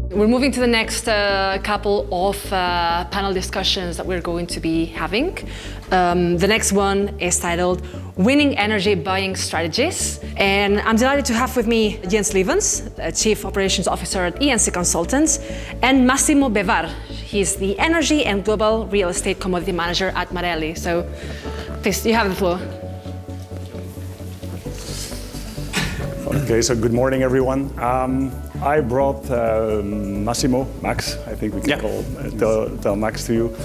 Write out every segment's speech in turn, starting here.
We're moving to the next couple of panel discussions that we're going to be having. The next one is titled Winning Energy Buying Strategies. And I'm delighted to have with me Jens Lievens, Chief Operations Officer at E&C Consultants, and Massimo Bevar. He's the Energy and Global Real Estate Commodity Manager at Marelli. So please, you have the floor. Okay, so good morning, everyone. I brought Max, I think we can tell Max to you,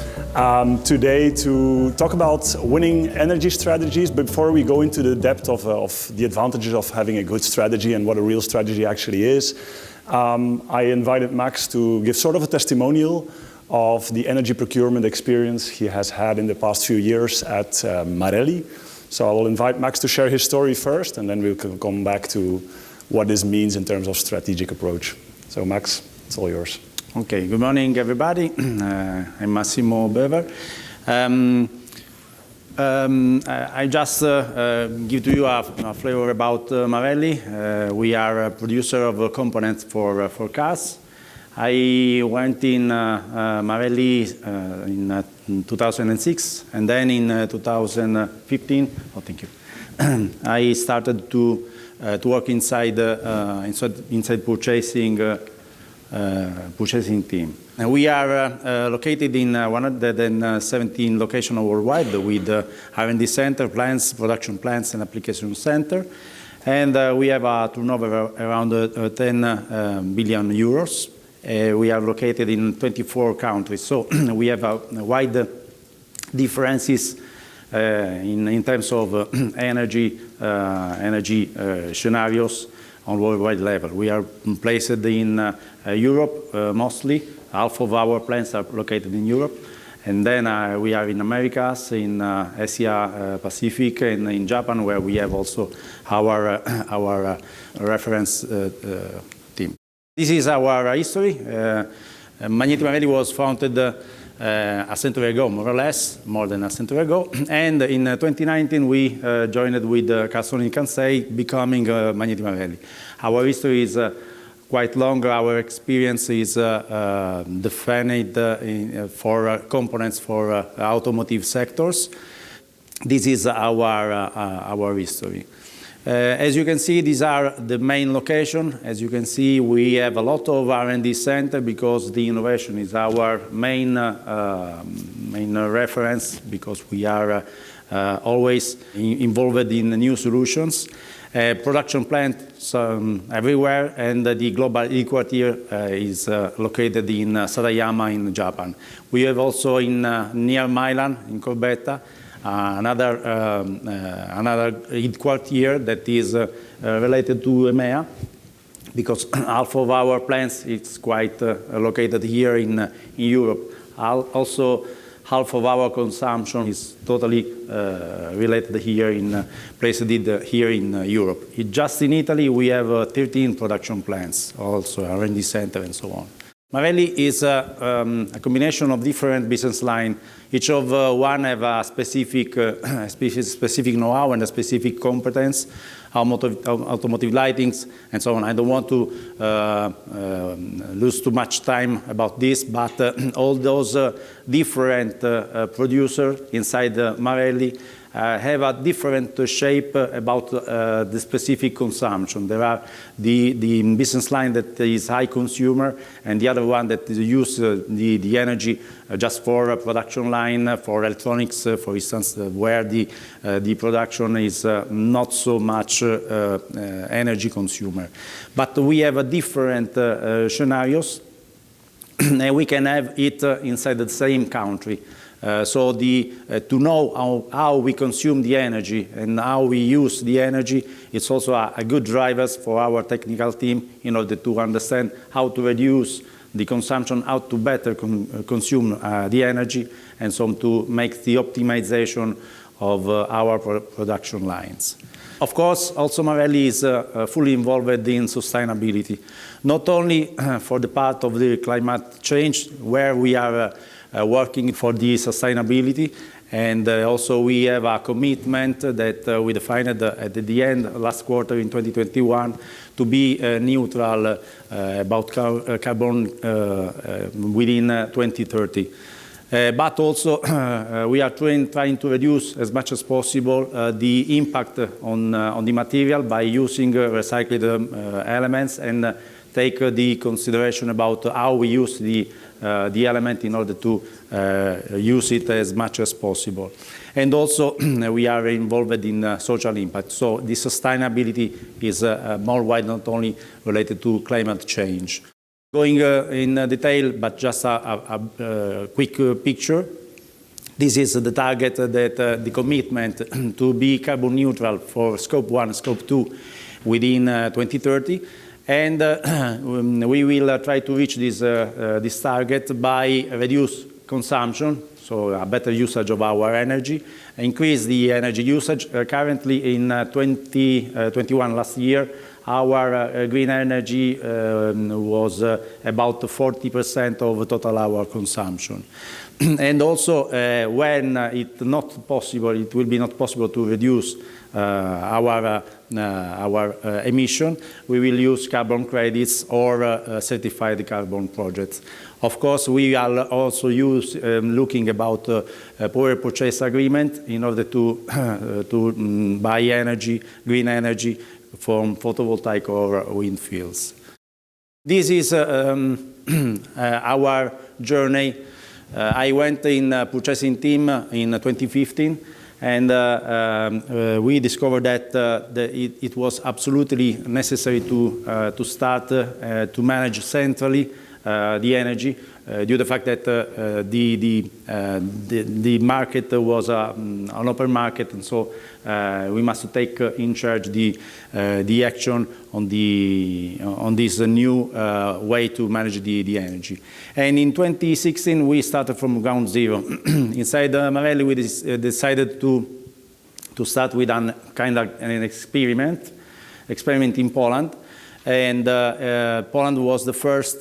today to talk about winning energy strategies. But before we go into the depth of the advantages of having a good strategy and what a real strategy actually is, I invited Max to give sort of a testimonial of the energy procurement experience he has had in the past few years at Marelli. So I will invite Max to share his story first, and then we can come back to what this means in terms of strategic approach. So Max, it's all yours. Okay, good morning everybody. I'm Massimo Bevar. I just give to you a flavor about Marelli. We are a producer of components for cars. I went in Marelli in 2006, and then in 2015, I started to work inside purchasing team. And we are located in 117 locations worldwide with R&D center, plants, production plants, and application center. And we have a turnover around 10 billion euros. We are located in 24 countries, so we have a wide differences in terms of energy scenarios on worldwide level. We are placed in Europe mostly. Half of our plants are located in Europe, and then we are in Americas, in Asia Pacific, and in Japan, where we have also our reference team. This is our history. Magneti Marelli was founded a century ago, more or less, more than a century ago. And in 2019, we joined with Carson & Cansey, becoming Magneti Marelli. Our history is quite long. Our experience is defined for components for automotive sectors. This is our history. As you can see, these are the main locations. As you can see, we have a lot of R&D center because the innovation is our main reference, because we are always involved in new solutions. Production plants everywhere, and the global headquarters is located in Satayama in Japan. We have also in near Milan, in Corbetta, another headquarters here that is related to EMEA, because half of our plants is quite located here in Europe. Also, half of our consumption is totally related here placed here in Europe. Just in Italy, we have 13 production plants, also R&D center and so on. Marelli is a combination of different business lines. Each of one have a specific know-how and a specific competence, automotive lightings, and so on. I don't want to lose too much time about this, but all those different producers inside Marelli have a different shape about the specific consumption. There are the business line that is high consumer, and the other one that use the energy just for a production line, for electronics, for instance, where the production is not so much energy consumer. But we have a different scenarios, and we can have it inside the same country. So to know how we consume the energy and how we use the energy, it's also a good drivers for our technical team in order to understand how to reduce the consumption, how to better consume the energy, and so to make the optimization of our production lines. Of course, also Marelli is fully involved in sustainability, not only for the part of the climate change, where we are working for the sustainability, And also we have a commitment that we defined at the end, last quarter in 2021, to be neutral about carbon within 2030. But also we are trying to reduce as much as possible the impact on the material by using recycled elements and take the consideration about how we use the element in order to use it as much as possible. And also we are involved in social impact. So the sustainability is more wide, not only related to climate change. Going in detail, but just a quick picture. This is the target that the commitment to be carbon neutral for Scope 1 and Scope 2 within 2030. And we will try to reach this target by reduce consumption, so a better usage of our energy, increase the energy usage. Currently in 2021, last year, our green energy was about 40% of total our consumption. And also, when it will be not possible to reduce our emission, we will use carbon credits or certified carbon projects. Of course, we are also looking about power purchase agreement in order to buy energy, green energy, from photovoltaic or wind fields. This is our journey. I went in purchasing team in 2015, and we discovered that it was absolutely necessary to start to manage centrally the energy due to the fact that the market was an open market, and so we must take in charge the action on this new way to manage the energy. And in 2016 we started from ground zero. Inside Marelli we decided to start with an experiment in Poland. And Poland was the first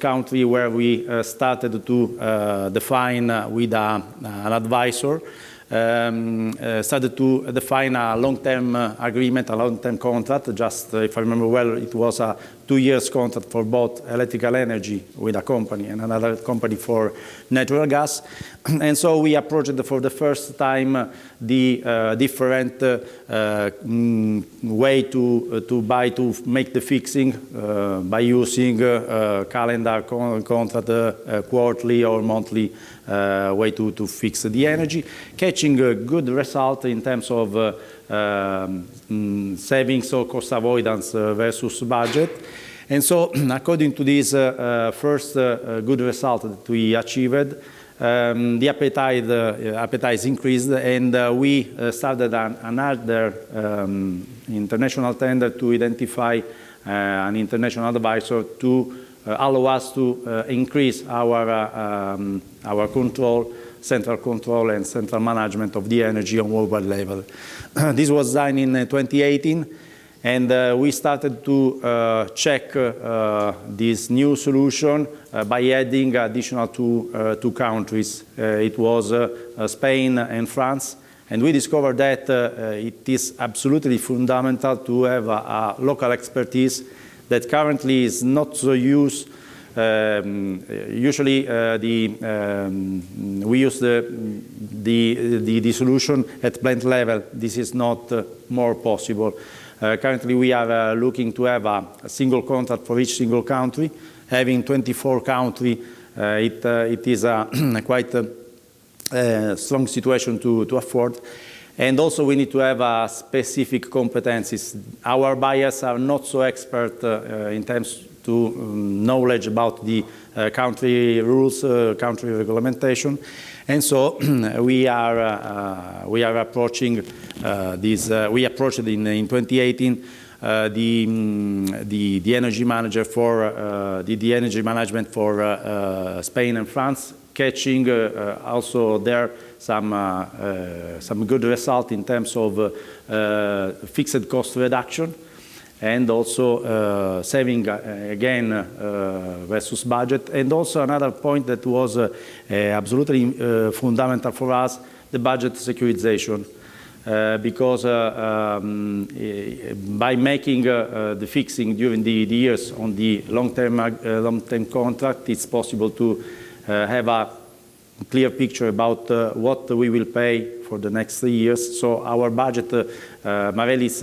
country where we started to define with an advisor, started to define a long-term agreement, a long-term contract. Just, if I remember well, it was a 2 years contract for both electrical energy with a company and another company for natural gas. And so we approached for the first time the different way to make the fixing by using calendar contract, quarterly or monthly way to fix the energy, catching a good result in terms of savings or cost avoidance versus budget. And so, according to this first good result that we achieved, the appetite increased, and we started another international tender to identify an international advisor to allow us to increase our control, central control and central management of the energy on worldwide level. This was done in 2018, and we started to check this new solution by adding additional two countries. It was Spain and France. And we discovered that it is absolutely fundamental to have a local expertise that currently is not so used. Usually we use the solution at plant level. This is not more possible. Currently we are looking to have a single contract for each single country. Having 24 countries, it is a quite strong situation to afford. And also we need to have specific competencies. Our buyers are not so expert in terms to knowledge about the country rules, country regulation. And so we are approaching this. We approached in 2018 the energy manager for the energy management for Spain and France, catching also there some good result in terms of fixed cost reduction, and also saving again versus budget. And also another point that was absolutely fundamental for us the budget securitization. Because by making the fixing during the years on the long-term contract, it's possible to have a clear picture about what we will pay for the next 3 years. So our budget, Marelli's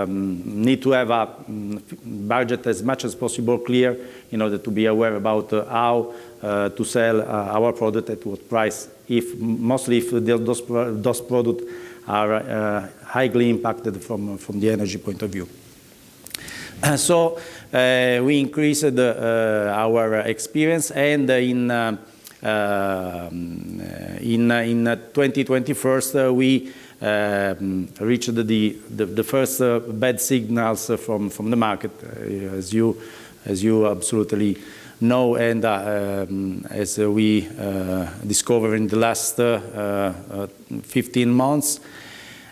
need to have a budget as much as possible clear in order to be aware about how to sell our product at what price, mostly if those products are highly impacted from the energy point of view. So we increased our experience, and in 2021 we reached the first bad signals from the market, as you absolutely know, and as we discovered in the last 15 months.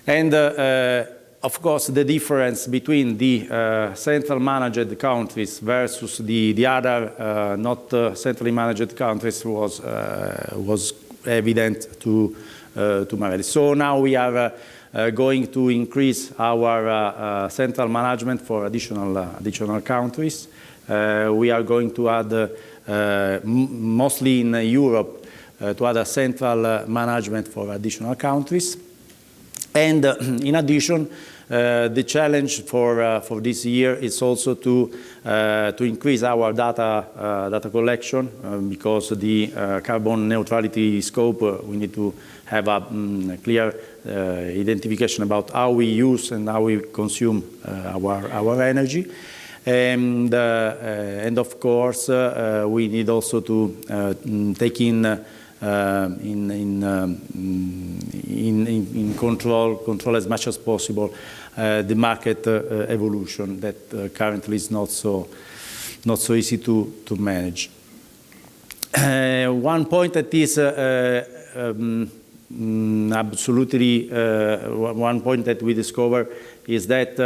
And of course, the difference between the central managed countries versus the other not centrally managed countries was evident to Marelli. So now we are going to increase our central management for additional countries. We are going to add, mostly in Europe, to add a central management for additional countries. And in addition, the challenge for this year is also to increase our data collection, because the carbon neutrality scope, we need to have a clear identification about how we use and how we consume our energy. And of course, we need also to take in control as much as possible the market evolution that currently is not so easy to manage. One point that is absolutely one point that we discover is that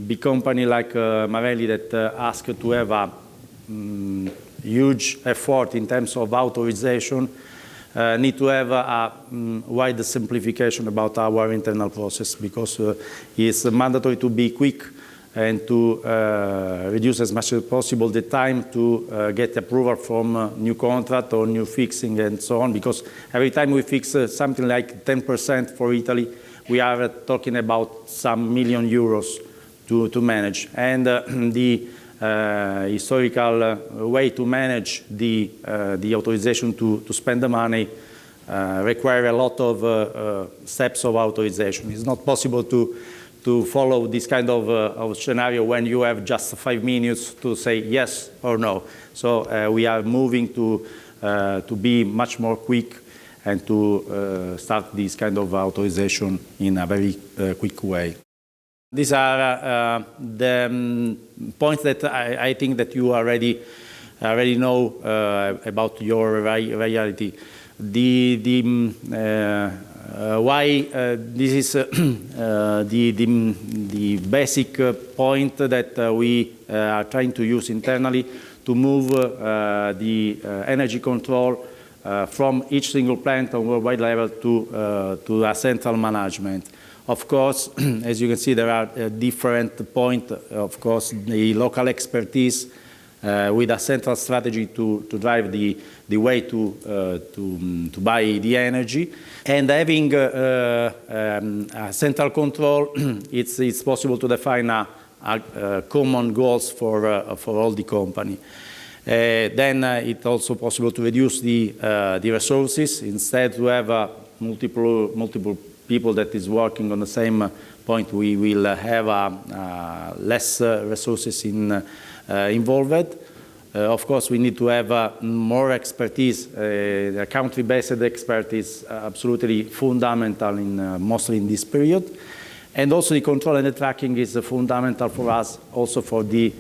big company like Marelli that ask to have a huge effort in terms of authorization need to have a wide simplification about our internal process, because it's mandatory to be quick and to reduce as much as possible the time to get approval from new contract or new fixing and so on, because every time we fix something like 10% for Italy, we are talking about some million euros to manage. And the historical way to manage the authorization to spend the money require a lot of steps of authorization. It's not possible to follow this kind of scenario when you have just 5 minutes to say yes or no. So we are moving to be much more quick and to start this kind of authorization in a very quick way. These are the points that I think that you already know about your reality. Why this is the basic point that we are trying to use internally to move the energy control from each single plant on worldwide level to a central management. Of course, as you can see, there are different points. Of course, the local expertise with a central strategy to drive the way to buy the energy, and having a central control, it's possible to define a common goals for all the company. Then it's also possible to reduce the resources. Instead, to have multiple people that is working on the same point, we will have less resources involved. Of course, we need to have more expertise. The country-based expertise is absolutely fundamental mostly in this period. And also the control and the tracking is fundamental for us, also for the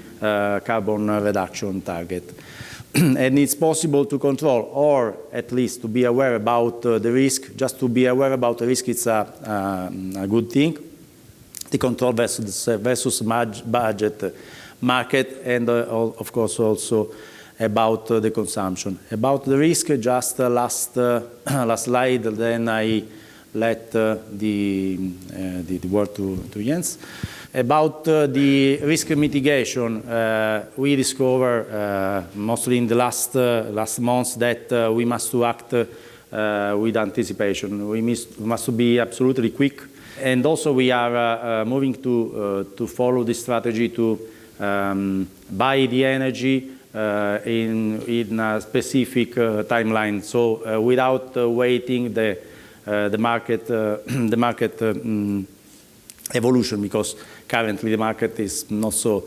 carbon reduction target. And it's possible to control, or at least to be aware about the risk. Just to be aware about the risk, it's a good thing. The control versus budget market, and of course also about the consumption. About the risk, just last slide, then I let the word to Jens. About the risk mitigation, we discover mostly in the last months that we must act with anticipation. We must be absolutely quick. And also we are moving to follow this strategy to buy the energy in a specific timeline. So without waiting the market evolution, because currently the market is not so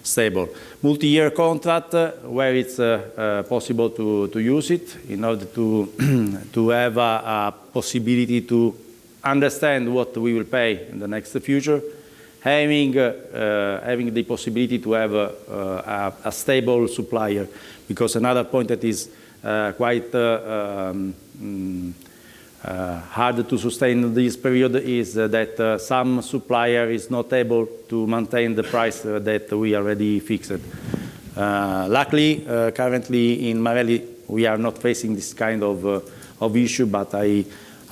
stable. Multi-year contract where it's possible to use it in order to have a possibility to understand what we will pay in the next future, having the possibility to have a stable supplier, because another point that is quite hard to sustain in this period is that some supplier is not able to maintain the price that we already fixed. Luckily, currently in Marelli, we are not facing this kind of issue, but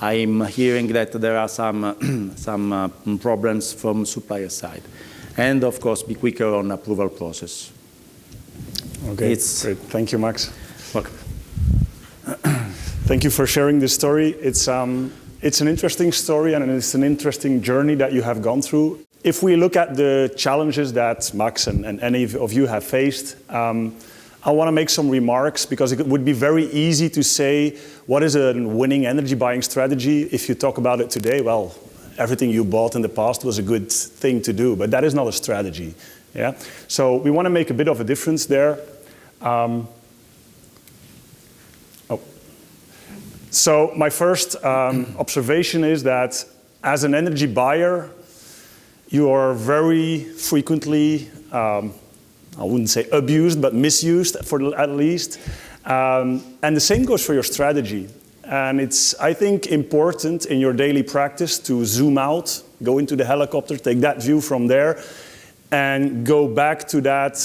I'm hearing that there are some problems from supplier side. And of course, be quicker on approval process. Okay, great. Thank you, Max. Welcome. Thank you for sharing this story. It's an interesting story and it's an interesting journey that you have gone through. If we look at the challenges that Max and any of you have faced, I want to make some remarks because it would be very easy to say, what is a winning energy buying strategy? If you talk about it today, well, everything you bought in the past was a good thing to do, but that is not a strategy. Yeah? So we want to make a bit of a difference there. So my first observation is that as an energy buyer, you are very frequently, I wouldn't say abused, but misused at least. And the same goes for your strategy. And it's, I think, important in your daily practice to zoom out, go into the helicopter, take that view from there, and go back to that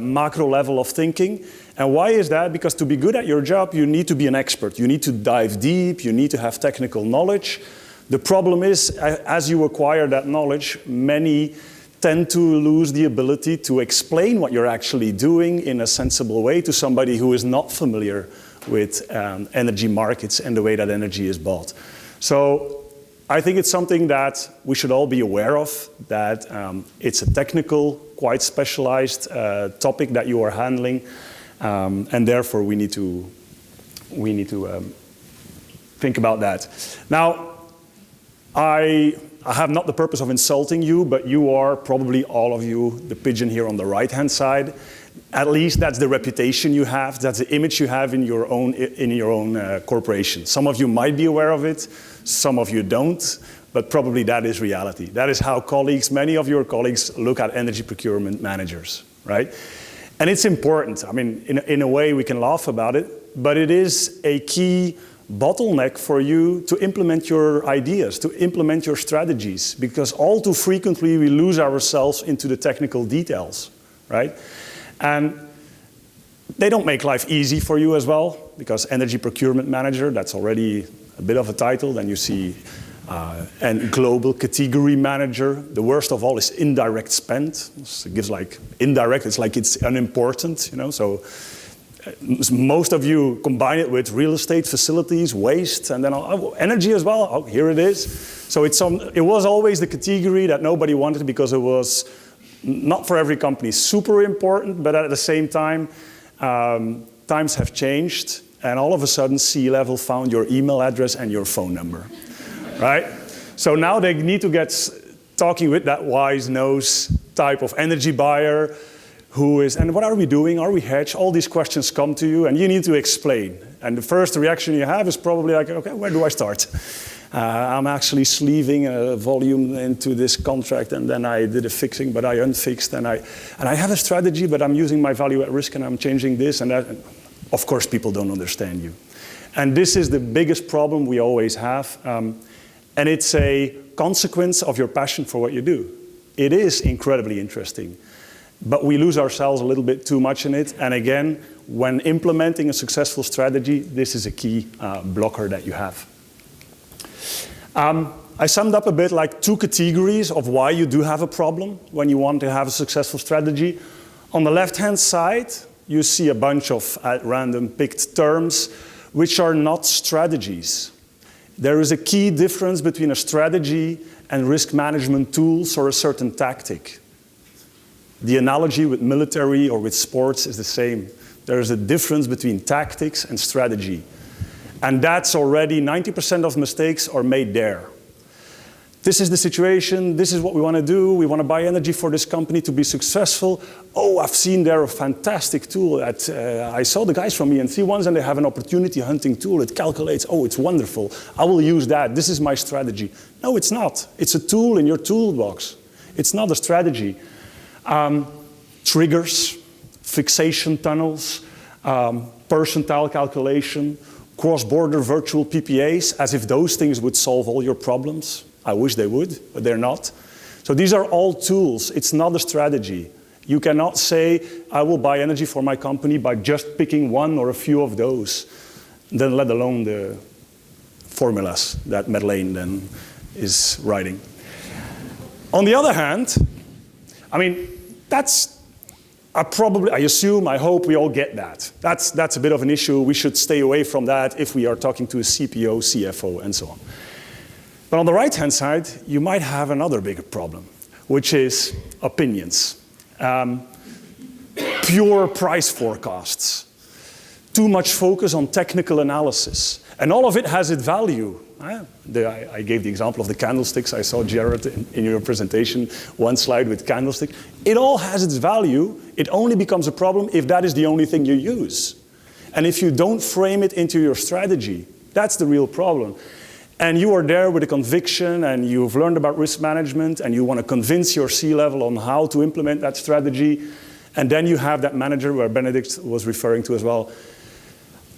macro level of thinking. And why is that? Because to be good at your job, you need to be an expert. You need to dive deep. You need to have technical knowledge. The problem is, as you acquire that knowledge, many tend to lose the ability to explain what you're actually doing in a sensible way to somebody who is not familiar with energy markets and the way that energy is bought. So I think it's something that we should all be aware of, that it's a technical, quite specialized topic that you are handling, and therefore we need to think about that. Now, I have not the purpose of insulting you, but you are probably all of you the pigeon here on the right-hand side. At least that's the reputation you have, that's the image you have in your own corporation. Some of you might be aware of it, some of you don't, but probably that is reality. That is how colleagues, many of your colleagues, look at energy procurement managers, right? And it's important. I mean, in a way we can laugh about it, but it is a key bottleneck for you to implement your ideas, to implement your strategies, because all too frequently we lose ourselves into the technical details, right? And they don't make life easy for you as well, because energy procurement manager, that's already a bit of a title. Then you see and global category manager. The worst of all is indirect spend. It gives like indirect, it's like it's unimportant, you know, so most of you combine it with real estate, facilities, waste, and then energy as well. Oh, here it is. So it was always the category that nobody wanted because it was not for every company super important, but at the same time, times have changed, and all of a sudden C-level found your email address and your phone number, right? So now they need to get talking with that wise nose type of energy buyer, who is, and what are we doing? Are we hedged? All these questions come to you and you need to explain. And the first reaction you have is probably like, okay, where do I start? I'm actually sleeving a volume into this contract and then I did a fixing, but I unfixed and I have a strategy, but I'm using my value at risk and I'm changing this and that. Of course, people don't understand you. And this is the biggest problem we always have. And it's a consequence of your passion for what you do. It is incredibly interesting. But we lose ourselves a little bit too much in it. And again, when implementing a successful strategy, this is a key blocker that you have. I summed up a bit like 2 categories of why you do have a problem when you want to have a successful strategy. On the left-hand side, you see a bunch of at random picked terms which are not strategies. There is a key difference between a strategy and risk management tools or a certain tactic. The analogy with military or with sports is the same. There is a difference between tactics and strategy. And that's already 90% of mistakes are made there. This is the situation, this is what we want to do, we want to buy energy for this company to be successful. Oh, I've seen there a fantastic tool. I saw the guys from E&C once and they have an opportunity hunting tool. It calculates, oh, it's wonderful. I will use that, this is my strategy. No, it's not. It's a tool in your toolbox. It's not a strategy. Triggers, fixation tunnels, percentile calculation, cross-border virtual PPAs, as if those things would solve all your problems. I wish they would, but they're not. So these are all tools. It's not a strategy. You cannot say, I will buy energy for my company by just picking one or a few of those, then let alone the formulas that Madeleine then is writing. On the other hand, I mean, that's I assume, I hope we all get that. That's a bit of an issue. We should stay away from that if we are talking to a CPO, CFO, and so on. But on the right-hand side, you might have another bigger problem, which is opinions. Pure price forecasts. Too much focus on technical analysis. And all of it has its value. I gave the example of the candlesticks. I saw, Jared, in your presentation, one slide with candlestick. It all has its value. It only becomes a problem if that is the only thing you use. And if you don't frame it into your strategy, that's the real problem. And you are there with a conviction, and you've learned about risk management, and you want to convince your C-level on how to implement that strategy. And then you have that manager where Benedict was referring to as well.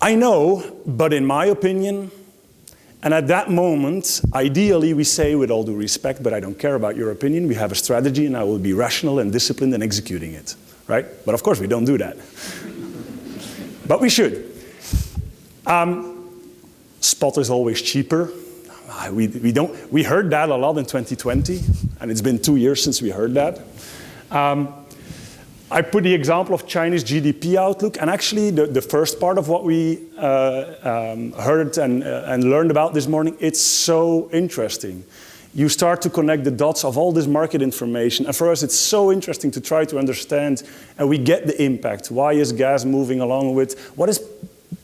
I know, but in my opinion, and at that moment, ideally, we say, with all due respect, but I don't care about your opinion. We have a strategy, and I will be rational and disciplined in executing it, right? But of course, we don't do that. But we should. Spot is always cheaper. We heard that a lot in 2020, and it's been 2 years since we heard that. I put the example of Chinese GDP outlook, and actually the first part of what we heard and learned about this morning, it's so interesting. You start to connect the dots of all this market information, and for us it's so interesting to try to understand, and we get the impact. Why is gas moving along with, what is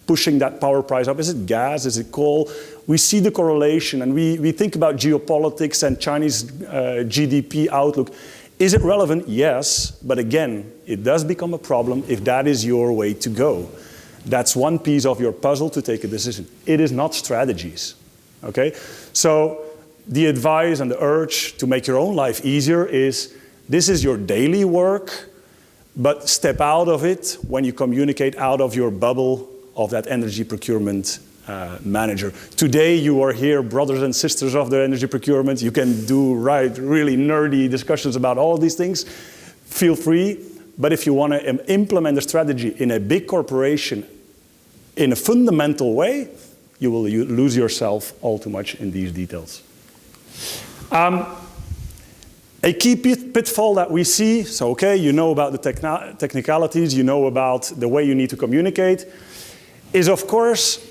pushing that power price up? Is it gas? Is it coal? We see the correlation, and we think about geopolitics and Chinese GDP outlook. Is it relevant? Yes, but again, it does become a problem if that is your way to go. That's one piece of your puzzle to take a decision. It is not strategies, okay? So the advice and the urge to make your own life easier is, this is your daily work, but step out of it when you communicate out of your bubble of that energy procurement manager. Today you are here, brothers and sisters of the energy procurement. You can do really nerdy discussions about all of these things. Feel free, but if you want to implement a strategy in a big corporation in a fundamental way, you will lose yourself all too much in these details. A key pitfall that we see, so okay, you know about the technicalities, you know about the way you need to communicate, is of course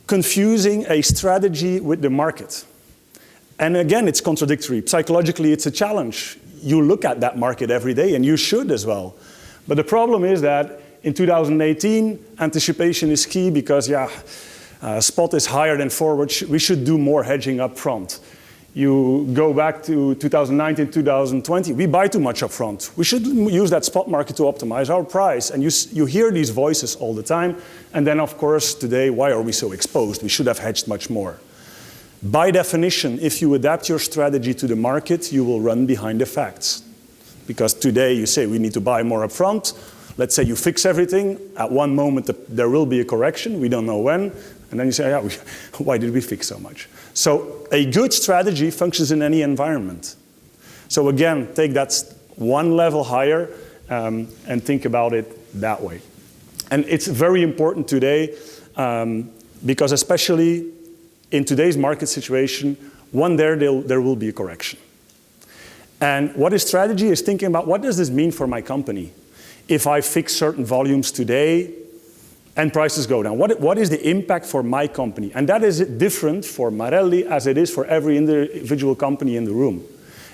confusing a strategy with the market. And again, it's contradictory. Psychologically, it's a challenge. You look at that market every day, and you should as well. But the problem is that in 2018, anticipation is key because, spot is higher than forward. We should do more hedging up front. You go back to 2019, 2020, we buy too much up front. We should use that spot market to optimize our price. And you hear these voices all the time. And then, of course, today, why are we so exposed? We should have hedged much more. By definition, if you adapt your strategy to the market, you will run behind the facts. Because today you say we need to buy more up front. Let's say you fix everything. At one moment, there will be a correction. We don't know when. And then you say, why did we fix so much? So a good strategy functions in any environment. So again, take that one level higher and think about it that way. And it's very important today because especially in today's market situation, there will be a correction. And what is strategy is thinking about what does this mean for my company? If I fix certain volumes today and prices go down, what is the impact for my company? And that is different for Marelli as it is for every individual company in the room.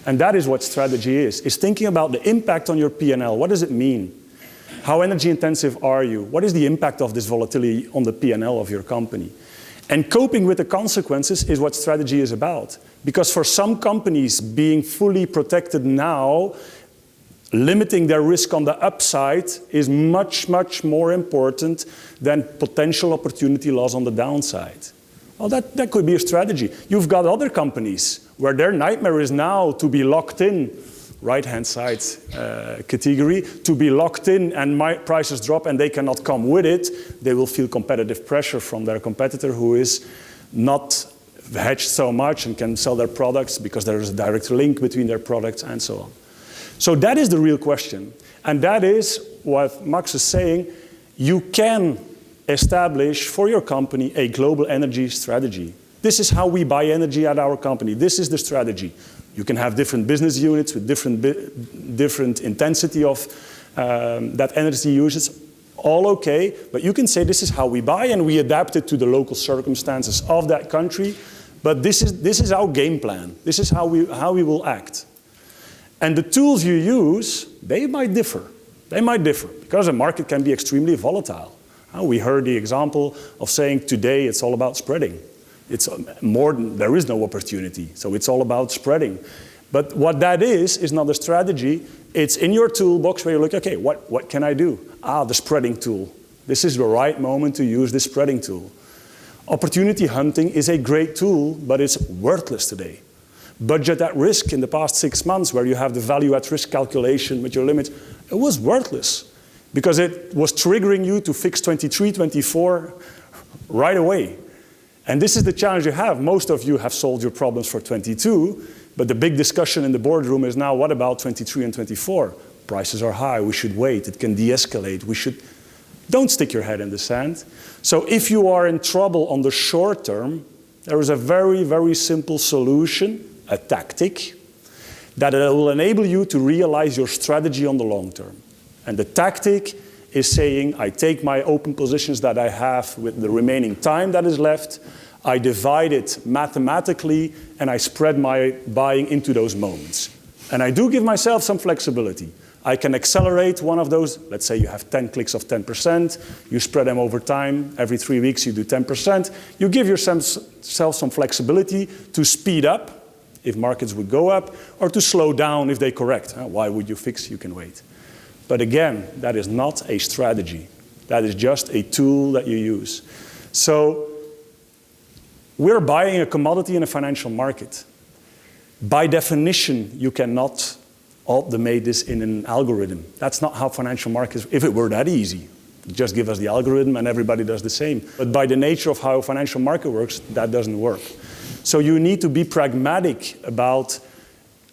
And that is what strategy is thinking about the impact on your P&L. What does it mean? How energy intensive are you? What is the impact of this volatility on the P&L of your company? And coping with the consequences is what strategy is about. Because for some companies, being fully protected now, limiting their risk on the upside is much, much more important than potential opportunity loss on the downside. Well, that could be a strategy. You've got other companies where their nightmare is now to be locked in, right-hand side category, to be locked in and prices drop and they cannot come with it. They will feel competitive pressure from their competitor who is not hedged so much and can sell their products because there is a direct link between their products and so on. So that is the real question. And that is what Max is saying. You can establish for your company a global energy strategy. This is how we buy energy at our company. This is the strategy. You can have different business units with different intensity of that energy usage. All okay, but you can say this is how we buy and we adapt it to the local circumstances of that country. But this is our game plan. This is how we will act. And the tools you use, they might differ. They might differ because the market can be extremely volatile. We heard the example of saying today it's all about spreading. It's more than, there is no opportunity, so it's all about spreading. But what that is not a strategy. It's in your toolbox where you look, okay, what can I do? The spreading tool. This is the right moment to use this spreading tool. Opportunity hunting is a great tool, but it's worthless today. Budget at risk in the past 6 months where you have the value at risk calculation with your limits, it was worthless because it was triggering you to fix 23, 24 right away. And this is the challenge you have. Most of you have solved your problems for 22, but the big discussion in the boardroom is now, what about 23 and 24? Prices are high, we should wait, it can de-escalate, don't stick your head in the sand. So if you are in trouble on the short term, there is a very, very simple solution, a tactic, that will enable you to realize your strategy on the long term. And the tactic is saying, I take my open positions that I have with the remaining time that is left, I divide it mathematically, and I spread my buying into those moments. And I do give myself some flexibility. I can accelerate one of those. Let's say you have 10 clicks of 10%. You spread them over time. Every 3 weeks you do 10%. You give yourself some flexibility to speed up if markets would go up, or to slow down if they correct. Why would you fix? You can wait. But again, that is not a strategy. That is just a tool that you use. So we're buying a commodity in a financial market. By definition, you cannot automate this in an algorithm. That's not how financial markets, if it were that easy, just give us the algorithm and everybody does the same. But by the nature of how a financial market works, that doesn't work. So you need to be pragmatic about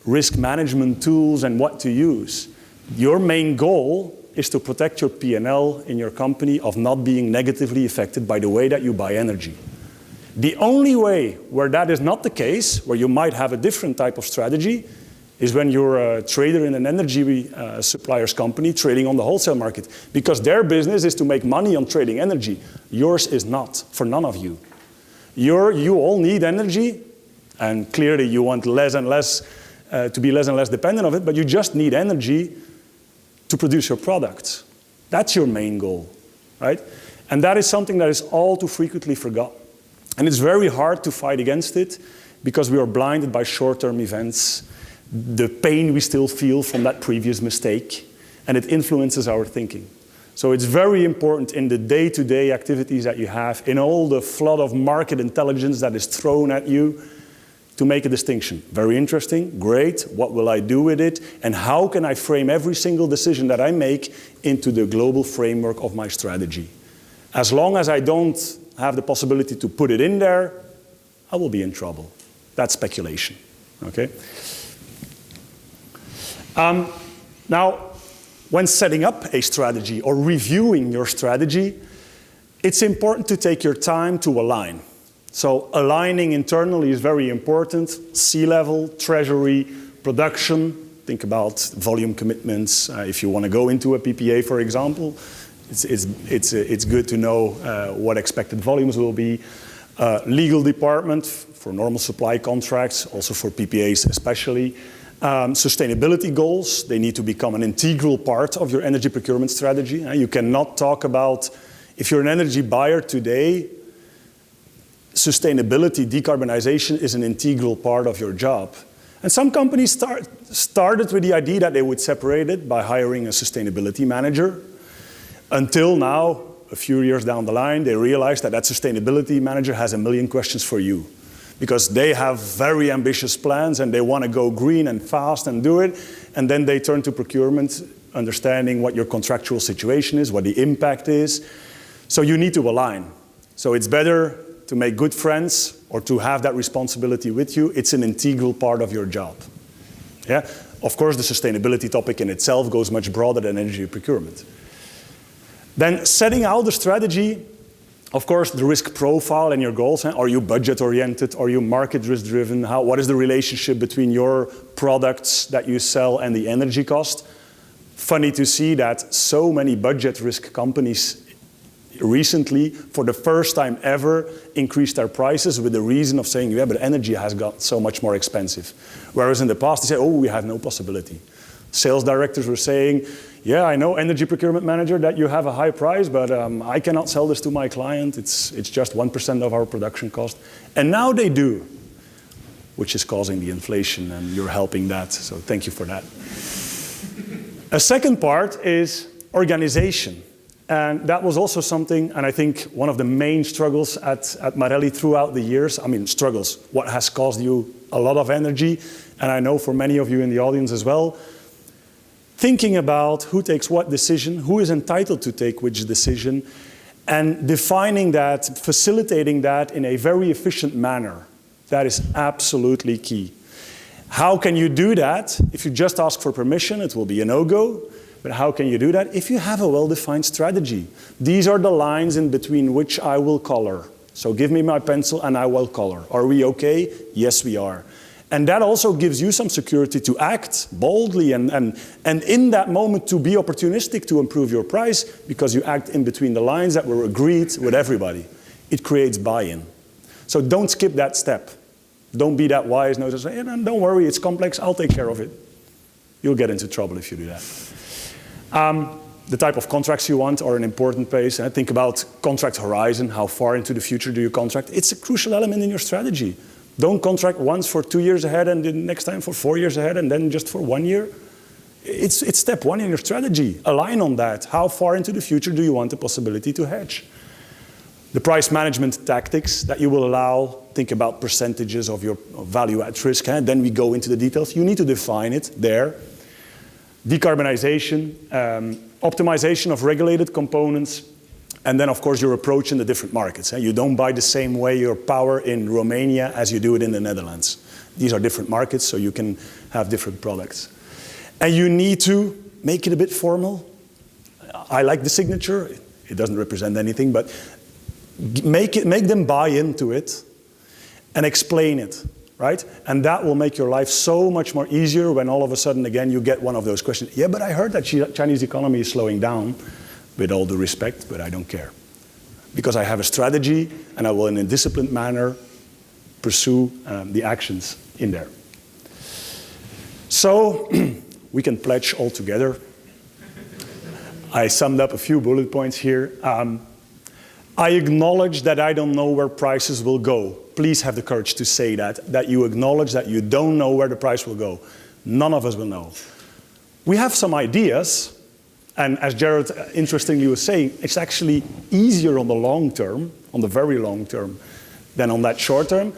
risk management tools and what to use. Your main goal is to protect your P&L in your company of not being negatively affected by the way that you buy energy. The only way where that is not the case, where you might have a different type of strategy, is when you're a trader in an energy supplier's company trading on the wholesale market. Because their business is to make money on trading energy. Yours is not, for none of you. You all need energy, and clearly you want less and less, to be less and less dependent on it, but you just need energy to produce your products. That's your main goal, right? And that is something that is all too frequently forgotten. And it's very hard to fight against it because we are blinded by short-term events, the pain we still feel from that previous mistake, and it influences our thinking. So it's very important in the day-to-day activities that you have, in all the flood of market intelligence that is thrown at you, to make a distinction. Very interesting, great, what will I do with it? And how can I frame every single decision that I make into the global framework of my strategy? As long as I don't have the possibility to put it in there, I will be in trouble. That's speculation, okay? Now, when setting up a strategy or reviewing your strategy, it's important to take your time to align. So aligning internally is very important. C-level, treasury, production. Think about volume commitments. If you want to go into a PPA, for example, it's good to know what expected volumes will be. Legal department for normal supply contracts, also for PPAs especially. Sustainability goals, they need to become an integral part of your energy procurement strategy. You cannot talk about, if you're an energy buyer today, sustainability, decarbonization is an integral part of your job. And some companies started with the idea that they would separate it by hiring a sustainability manager. Until now, a few years down the line, they realized that that sustainability manager has a million questions for you. Because they have very ambitious plans and they want to go green and fast and do it. And then they turn to procurement, understanding what your contractual situation is, what the impact is. So you need to align. So it's better to make good friends or to have that responsibility with you. It's an integral part of your job. Yeah? Of course, the sustainability topic in itself goes much broader than energy procurement. Then setting out the strategy, of course, the risk profile and your goals. Are you budget-oriented? Are you market risk-driven? What is the relationship between your products that you sell and the energy cost? Funny to see that so many budget risk companies recently, for the first time ever, increased their prices with the reason of saying, yeah, but energy has got so much more expensive. Whereas in the past, they said, oh, we have no possibility. Sales directors were saying, yeah, I know, energy procurement manager, that you have a high price, but I cannot sell this to my client. It's just 1% of our production cost. And now they do, which is causing the inflation, and you're helping that. So thank you for that. A second part is organization. And that was also something, and I think one of the main struggles at Marelli throughout the years. I mean, struggles, what has caused you a lot of energy, and I know for many of you in the audience as well, thinking about who takes what decision, who is entitled to take which decision, and defining that, facilitating that in a very efficient manner. That is absolutely key. How can you do that? If you just ask for permission, it will be a no-go. But how can you do that? If you have a well-defined strategy. These are the lines in between which I will color. So give me my pencil and I will color. Are we okay? Yes, we are. And that also gives you some security to act boldly and in that moment to be opportunistic to improve your price, because you act in between the lines that were agreed with everybody. It creates buy-in. So don't skip that step. Don't be that wise. No, just say, don't worry, it's complex, I'll take care of it. You'll get into trouble if you do that. The type of contracts you want are an important piece. Think about contract horizon. How far into the future do you contract? It's a crucial element in your strategy. Don't contract once for 2 years ahead and the next time for 4 years ahead and then just for 1 year. It's step one in your strategy. Align on that. How far into the future do you want the possibility to hedge? The price management tactics that you will allow, think about percentages of your value at risk. Then we go into the details. You need to define it there. Decarbonization, optimization of regulated components, and then of course your approach in the different markets. You don't buy the same way your power in Romania as you do it in the Netherlands. These are different markets, so you can have different products. And you need to make it a bit formal. I like the signature. It doesn't represent anything, but make them buy into it and explain it. Right? And that will make your life so much more easier when all of a sudden, again, you get one of those questions. Yeah, but I heard that Chinese economy is slowing down. With all due respect, but I don't care. Because I have a strategy, and I will, in a disciplined manner, pursue the actions in there. So, we can pledge all together. I summed up a few bullet points here. I acknowledge that I don't know where prices will go. Please have the courage to say that you acknowledge that you don't know where the price will go. None of us will know. We have some ideas, and as Jared interestingly was saying, it's actually easier on the long term, on the very long term, than on that short term.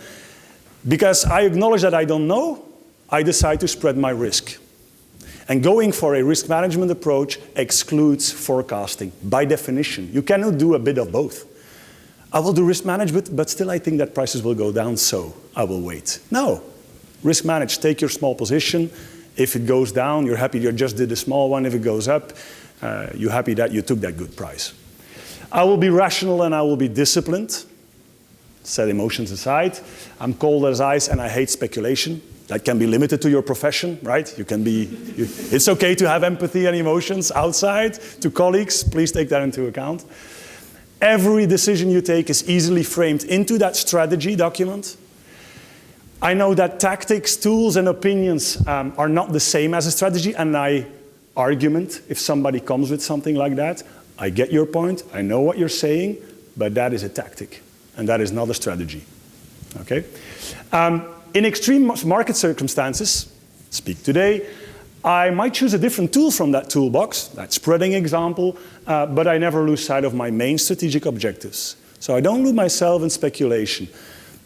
Because I acknowledge that I don't know, I decide to spread my risk. And going for a risk management approach excludes forecasting, by definition. You cannot do a bit of both. I will do risk management, but still I think that prices will go down, so I will wait. No. Risk manage, take your small position, If it goes down, you're happy you just did a small one. If it goes up, you're happy that you took that good price. I will be rational and I will be disciplined. Set emotions aside. I'm cold as ice and I hate speculation. That can be limited to your profession, right? It's okay to have empathy and emotions outside to colleagues. Please take that into account. Every decision you take is easily framed into that strategy document. I know that tactics, tools, and opinions are not the same as a strategy, and argument, if somebody comes with something like that, I get your point, I know what you're saying, but that is a tactic, and that is not a strategy. Okay? In extreme market circumstances, speak today, I might choose a different tool from that toolbox, that spreading example, but I never lose sight of my main strategic objectives. So I don't lose myself in speculation.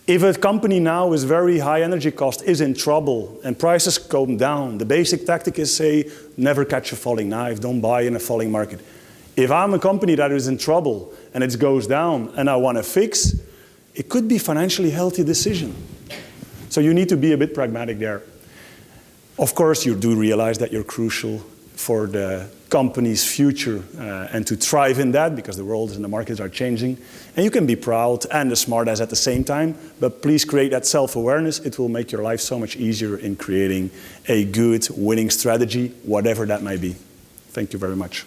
If a company now is very high energy cost, is in trouble, and prices go down, the basic tactic is say, never catch a falling knife, don't buy in a falling market. If I'm a company that is in trouble and it goes down and I want to fix, it could be a financially healthy decision. So you need to be a bit pragmatic there. Of course, you do realize that you're crucial for the company's future and to thrive in that because the world and the markets are changing. And you can be proud and a smart ass at the same time, but please create that self-awareness. It will make your life so much easier in creating a good winning strategy, whatever that might be. Thank you very much.